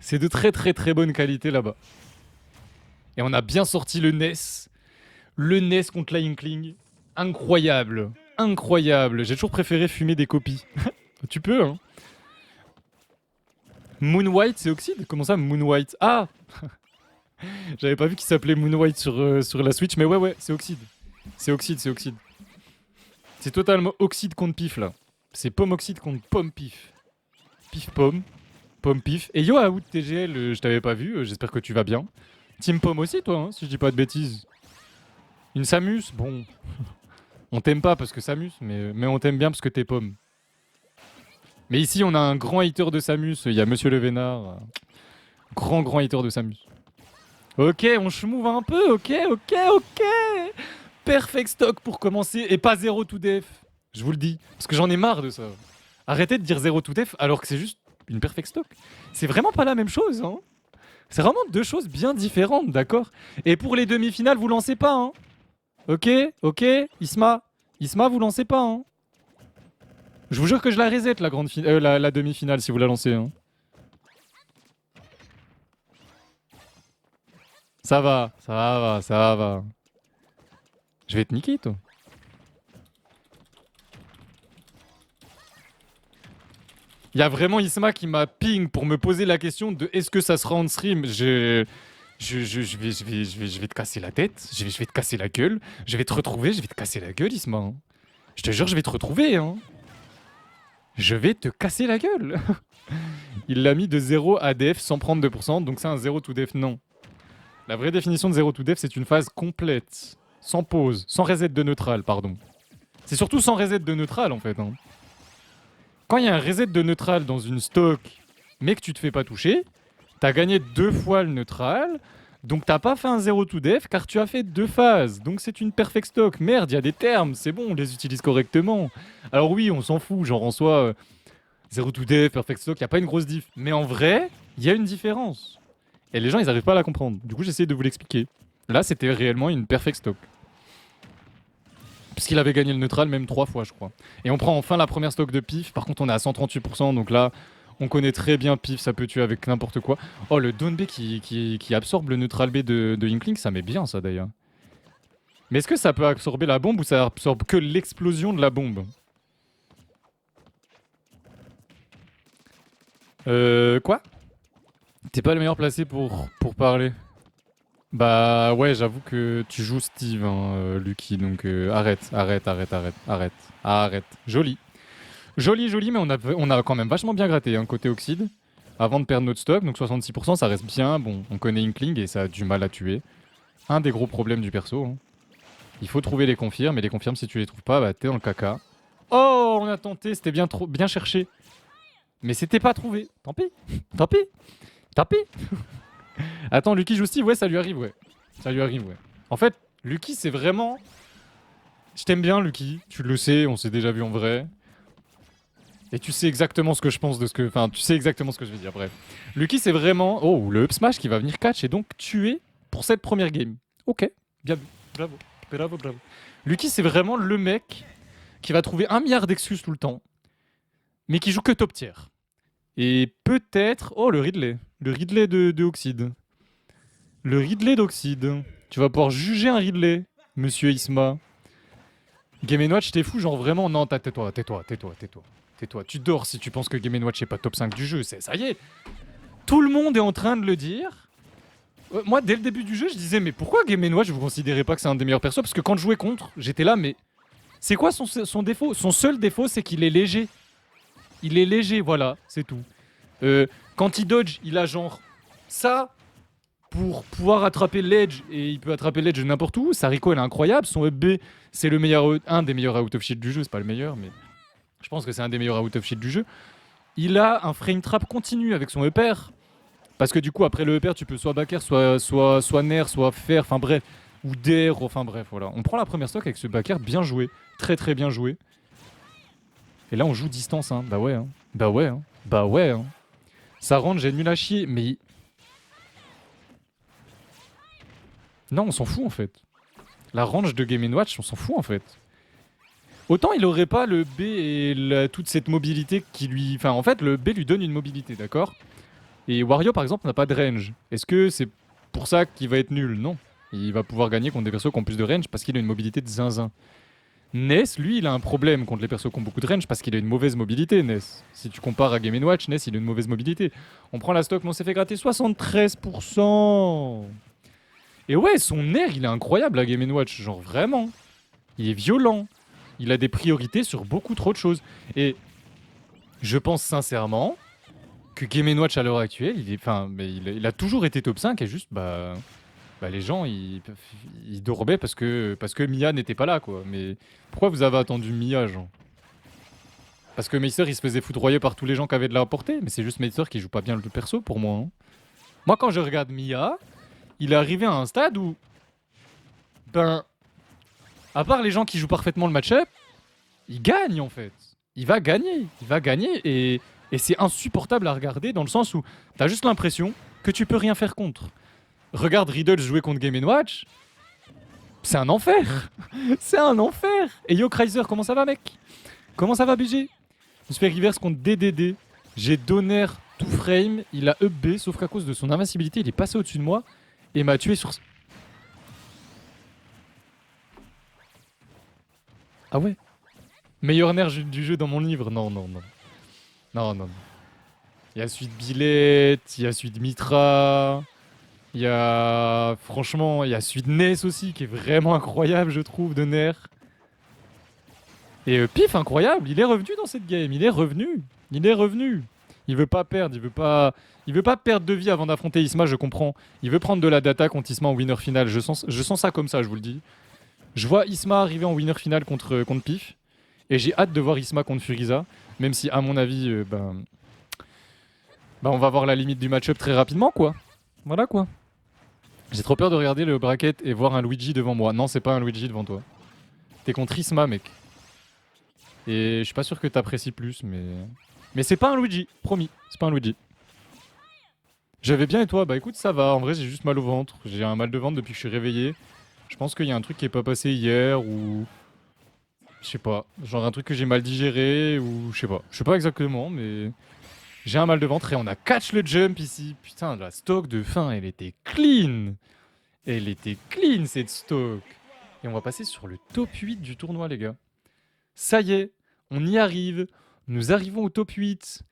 C'est de très très très bonne qualité là-bas. Et on a bien sorti le NES. Le NES contre la Inkling. Incroyable. Incroyable. J'ai toujours préféré fumer des copies. Tu peux, hein. Moon White, c'est Oxide? Comment ça, Moon White? Ah. J'avais pas vu qu'il s'appelait Moon White sur la Switch, mais ouais, c'est Oxide. C'est Oxide, c'est Oxide. C'est totalement Oxide contre Pif, là. C'est Pomme Oxide contre Pomme Pif. Pif Pomme. Pomme Pif. Et yo, Aout TGL, je t'avais pas vu, j'espère que tu vas bien. Team Pomme aussi, toi, hein, si je dis pas de bêtises. Une Samus, bon. On t'aime pas parce que Samus, mais on t'aime bien parce que t'es Pomme. Mais ici, on a un grand hater de Samus, il y a Monsieur Le Vénard. Grand hater de Samus. Ok, on schmouve un peu, ok. Perfect stock pour commencer, et pas 0 to def. Je vous le dis, parce que j'en ai marre de ça. Arrêtez de dire 0 to def alors que c'est juste une perfect stock. C'est vraiment pas la même chose, hein. C'est vraiment deux choses bien différentes, d'accord? Et pour les demi-finales, vous lancez pas, hein. Ok, Isma, vous lancez pas, hein. Je vous jure que je la reset, la demi-finale, si vous la lancez, hein. Ça va. Je vais te niquer, toi. Il y a vraiment Isma qui m'a ping pour me poser la question de est-ce que ça sera on stream. Je vais te casser la tête, je vais te casser la gueule, je vais te retrouver, je vais te casser la gueule, Isma, hein. Je te jure, je vais te retrouver, hein. Je vais te casser la gueule. Il l'a mis de 0 à def sans prendre 2%, donc c'est un 0 to def, non. La vraie définition de 0 to def, c'est une phase complète, sans pause, sans reset de neutral, pardon. C'est surtout sans reset de neutral, en fait, hein. Quand il y a un reset de neutral dans une stock, mais que tu te fais pas toucher, t'as gagné 2 fois le neutral, donc t'as pas fait un 0 to def car tu as fait 2 phases. Donc c'est une perfect stock. Merde, il y a des termes, c'est bon, on les utilise correctement. Alors oui, on s'en fout, genre en soi, 0 to def, perfect stock, il y a pas une grosse diff. Mais en vrai, il y a une différence. Et les gens, ils arrivent pas à la comprendre. Du coup, j'essaie de vous l'expliquer. Là, c'était réellement une perfect stock. Puisqu'il avait gagné le neutral même 3 fois, je crois. Et on prend enfin la première stock de pif. Par contre, on est à 138%, donc là, on connaît très bien pif, ça peut tuer avec n'importe quoi. Oh, le down B qui absorbe le neutral B de Inkling, ça met bien, ça, d'ailleurs. Mais est-ce que ça peut absorber la bombe ou ça absorbe que l'explosion de la bombe? Quoi? T'es pas le meilleur placé pour parler. Bah ouais, j'avoue que tu joues Steve, hein, Lucky, donc arrête. Joli. Joli, mais on a quand même vachement bien gratté, hein, côté Oxide. Avant de perdre notre stock, donc 66%, ça reste bien. Bon, on connaît Inkling et ça a du mal à tuer. Un des gros problèmes du perso, hein. Il faut trouver les confirmes, et les confirmes, si tu les trouves pas, bah t'es dans le caca. Oh, on a tenté, c'était bien cherché. Mais c'était pas trouvé. Tant pis. Attends, Lucky joue Steve, ouais, ça lui arrive, ouais. En fait, Lucky, c'est vraiment... Je t'aime bien, Lucky. Tu le sais, on s'est déjà vu en vrai. Et tu sais exactement ce que je pense de ce que... Enfin, tu sais exactement ce que je vais dire, bref. Lucky, c'est vraiment... Oh, le up smash qui va venir catch et donc tuer pour cette première game. Ok, bien vu. Bravo. Lucky, c'est vraiment le mec qui va trouver 1 milliard d'excuses tout le temps, mais qui joue que top tier. Et peut-être... Oh, le Ridley. Le Ridley de Oxide. Le Ridley d'Oxide. Tu vas pouvoir juger un Ridley, monsieur Isma. Game & Watch, t'es fou, genre vraiment... Non, tais-toi. Tu dors si tu penses que Game & Watch est pas top 5 du jeu. Ça y est. Tout le monde est en train de le dire. Moi, dès le début du jeu, je disais, mais pourquoi Game & Watch, vous considérez pas que c'est un des meilleurs persos? Parce que quand je jouais contre, j'étais là, mais... C'est quoi son défaut? Son seul défaut, c'est qu'il est léger. Il est léger, voilà, c'est tout. Quand il dodge, il a genre ça pour pouvoir attraper l'edge, et il peut attraper l'edge n'importe où. Sa Rico, elle est incroyable. Son up B, c'est le meilleur, un des meilleurs out of shield du jeu. C'est pas le meilleur, mais je pense que c'est un des meilleurs out of shield du jeu. Il a un frame trap continu avec son upper, parce que du coup, après le upper, tu peux soit backer, soit nair, soit faire, enfin bref, ou dair, enfin bref, voilà. On prend la première stock avec ce backer, bien joué, très bien joué. Et là, on joue distance, hein. Bah ouais, hein. Ça range, j'ai nul à chier, mais... Non, on s'en fout, en fait. La range de Game & Watch, on s'en fout, en fait. Autant il aurait pas le B et toute cette mobilité qui lui... Enfin, en fait, le B lui donne une mobilité, d'accord? Et Wario, par exemple, n'a pas de range. Est-ce que c'est pour ça qu'il va être nul? Non. Il va pouvoir gagner contre des persos qui ont plus de range parce qu'il a une mobilité de zinzin. Ness, lui, il a un problème contre les persos qui ont beaucoup de range parce qu'il a une mauvaise mobilité, Ness. Si tu compares à Game Watch, Ness, il a une mauvaise mobilité. On prend la stock, mais on s'est fait gratter 73%. Et ouais, son air, il est incroyable à Game Watch, genre vraiment. Il est violent. Il a des priorités sur beaucoup trop de choses. Et je pense sincèrement que Game Watch à l'heure actuelle, il a toujours été top 5 et juste, les gens, ils dormaient parce que Mia n'était pas là, quoi. Mais pourquoi vous avez attendu Mia, genre? Parce que Meister, il se faisait foudroyer par tous les gens qui avaient de la portée. Mais c'est juste Meister qui joue pas bien le perso pour moi. Hein. Moi, quand je regarde Mia, il est arrivé à un stade où, à part les gens qui jouent parfaitement le match-up, il gagne en fait. Il va gagner et c'est insupportable à regarder dans le sens où t'as juste l'impression que tu peux rien faire contre. Regarde Riddle jouer contre Game Watch, c'est un enfer. C'est un enfer. Et Yo Chrysler, comment ça va mec? Comment ça va BG? Je me suis fait reverse contre DDD. J'ai Donner tout frame, il a up B, sauf qu'à cause de son invincibilité, il est passé au-dessus de moi et m'a tué sur... Ah ouais? Meilleur nerf du jeu dans mon livre? Non, non, non. Non, non, non. Il y a celui de Billette, il y a celui de Mitra, il y a... Franchement, il y a celui de Ness aussi, qui est vraiment incroyable, je trouve, de nerf. Et Pif, incroyable, il est revenu dans cette game, il est revenu. Il est revenu. Il veut pas perdre, il veut pas perdre de vie avant d'affronter Isma, je comprends. Il veut prendre de la data contre Isma en winner final, je sens ça comme ça, je vous le dis. Je vois Isma arriver en winner final contre Pif. Et j'ai hâte de voir Isma contre Furiza. Même si, à mon avis, on va voir la limite du match-up très rapidement, quoi. Voilà, quoi. J'ai trop peur de regarder le bracket et voir un Luigi devant moi. Non, c'est pas un Luigi devant toi. T'es contre Isma, mec. Et je suis pas sûr que t'apprécies plus, mais... Mais c'est pas un Luigi, promis. C'est pas un Luigi. Je vais bien et toi? Bah écoute, ça va. En vrai, j'ai juste mal au ventre. J'ai un mal de ventre depuis que je suis réveillé. Je pense qu'il y a un truc qui est pas passé hier ou... Je sais pas. Genre un truc que j'ai mal digéré ou... Je sais pas. Je sais pas exactement, mais... J'ai un mal de ventre et on a catch le jump ici. Putain, la stock de fin, elle était clean. Elle était clean, cette stock. Et on va passer sur le top 8 du tournoi, les gars. Ça y est, on y arrive. Nous arrivons au top 8.